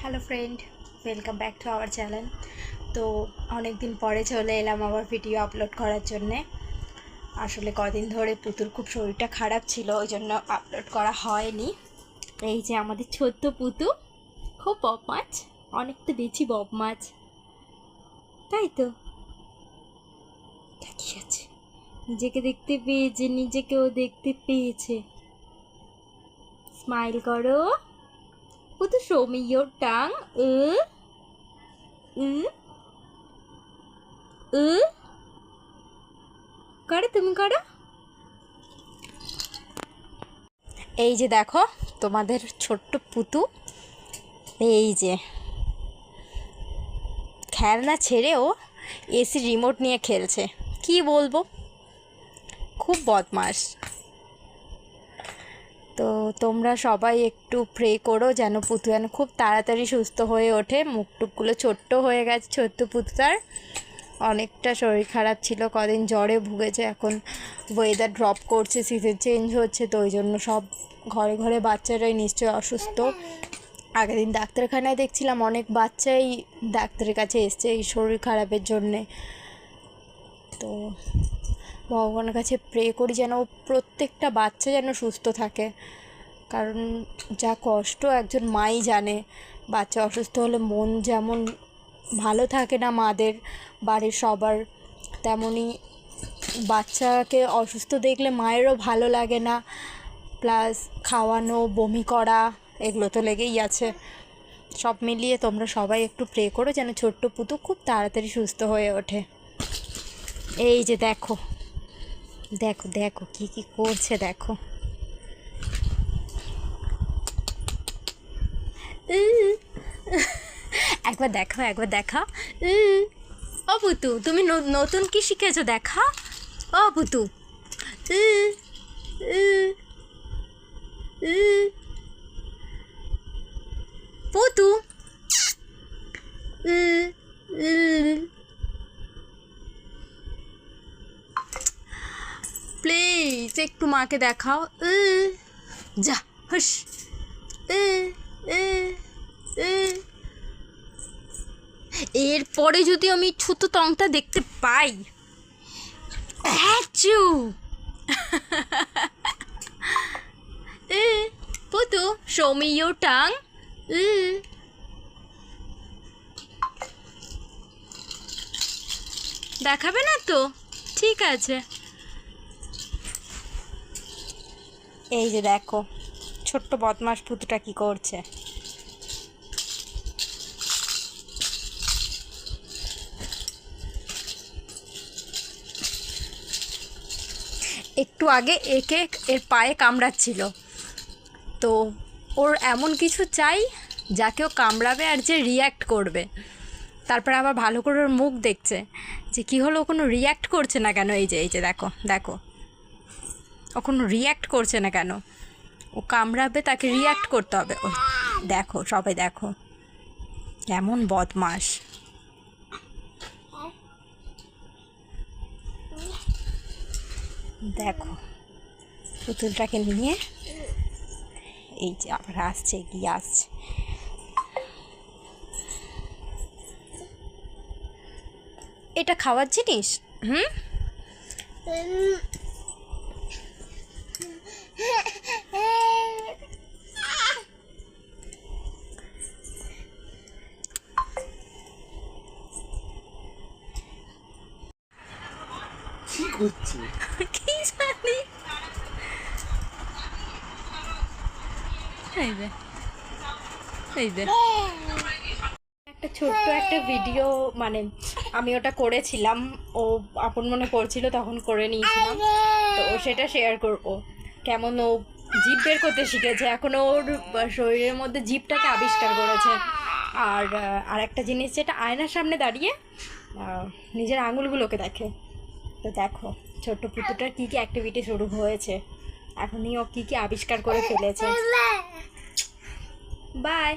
Hello friend, welcome back to our channel. তো অনেক দিন পরে চলে এলাম আবার ভিডিও আপলোড করার জন্যে। আসলে কদিন ধরে পুতুর খুব শরীরটা খারাপ ছিল, ওই জন্য আপলোড করা হয়নি। এই যে আমাদের ছোট্ট পুতু, খুব বদমাছ, অনেক তো বেশি বদমাছ, তাই তো। কি আছে, নিজেকে দেখতে পেয়েছে, নিজেকেও দেখতে পেয়েছে। স্মাইল করো পুতু, শো মি ইয়োর টাং। করো, তুমি করো। এই যে দেখো তোমাদের ছোট্ট পুতু, এই যে খেলনা ছেড়েও এসি রিমোট নিয়ে খেলছে। কি বলবো, খুব বদমাস। তো তোমরা সবাই একটু প্রে করো যেন পুতু যেন খুব তাড়াতাড়ি সুস্থ হয়ে ওঠে। মুখটুকগুলো ছোট্ট হয়ে গেছে ছোট্ট পুতুটার, অনেকটা শরীর খারাপ ছিল, কদিন জ্বরে ভুগেছে। এখন ওয়েদার ড্রপ করছে, সিজন চেঞ্জ হচ্ছে, তো ওই জন্য সব ঘরে ঘরে বাচ্চারাই নিশ্চয়ই অসুস্থ। আগের দিন ডাক্তারখানায় দেখছিলাম অনেক বাচ্চাই ডাক্তারের কাছে এসছে এই শরীর খারাপের জন্যে। তো ভগবানের কাছে প্রে করি যেন প্রত্যেকটা বাচ্চা যেন সুস্থ থাকে, কারণ যা কষ্ট একজন মাই জানে। বাচ্চা অসুস্থ হলে মন যেমন ভালো থাকে না মাদের, বাড়ির সবার, তেমনি বাচ্চাকে অসুস্থ দেখলে মায়েরও ভালো লাগে না। প্লাস খাওয়ানো, বমি করা, এগুলো তো লেগেই আছে। সব মিলিয়ে তোমরা সবাই একটু প্রে করো যেন ছোট্ট পুতু খুব তাড়াতাড়ি সুস্থ হয়ে ওঠে। এই যে দেখো দেখো দেখো কি কি করছে দেখো। একবার দেখো, একবার দেখা। ও পুতু, তুমি নতুন কি শিখেছো দেখা। ও পুতু, পুতু, প্লিজ একটু মাকে দেখাও। যা হুস। এরপরে যদি আমি ছুতো টংটা দেখতে পাই, পুতু, শো মি ইয়োর টাং। দেখাবে না তো, ঠিক আছে। এই যে দেখো ছোট্ট বদমাস পুতুটা কি করছে। একটু আগে একে এর পায়ে কামড়াচ্ছিল, তো ওর এমন কিছু চাই যাকে ও কামড়াবে আর যে রিয়্যাক্ট করবে। তারপরে আবার ভালো করে ওর মুখ দেখছে যে কী হলো, ও কোনো রিয়্যাক্ট করছে না কেন। এই যে দেখো দেখো, ও কোনো রিয়্যাক্ট করছে না কেন। ও কামড়াবে, তাকে রিয়্যাক্ট করতে হবে। ও দেখো, সবাই দেখো কেমন বদমাস। দেখো পুতুলটাকে নিয়ে এই যে আবার আসছে, এগিয়ে আসছে। এটা খাওয়ার জিনিস। কি করছে, কি জানি। একটা ছোট্ট একটা ভিডিও, মানে আমি ওটা করেছিলাম, ও আপন মনে করছিল তখন করে নিয়েছিলাম, তো ও সেটা শেয়ার করবো। কেমন ও জিভ বের করতে শিখেছে, এখন ওর শরীরের মধ্যে জিভটাকে আবিষ্কার করেছে। আর একটা জিনিস, যেটা আয়নার সামনে দাঁড়িয়ে নিজের আঙুলগুলোকে দেখে। তো দেখো ছোট্ট পুতুটার কী কী অ্যাক্টিভিটি শুরু হয়েছে, এখনই ও কী কী আবিষ্কার করে ফেলেছে। বাই।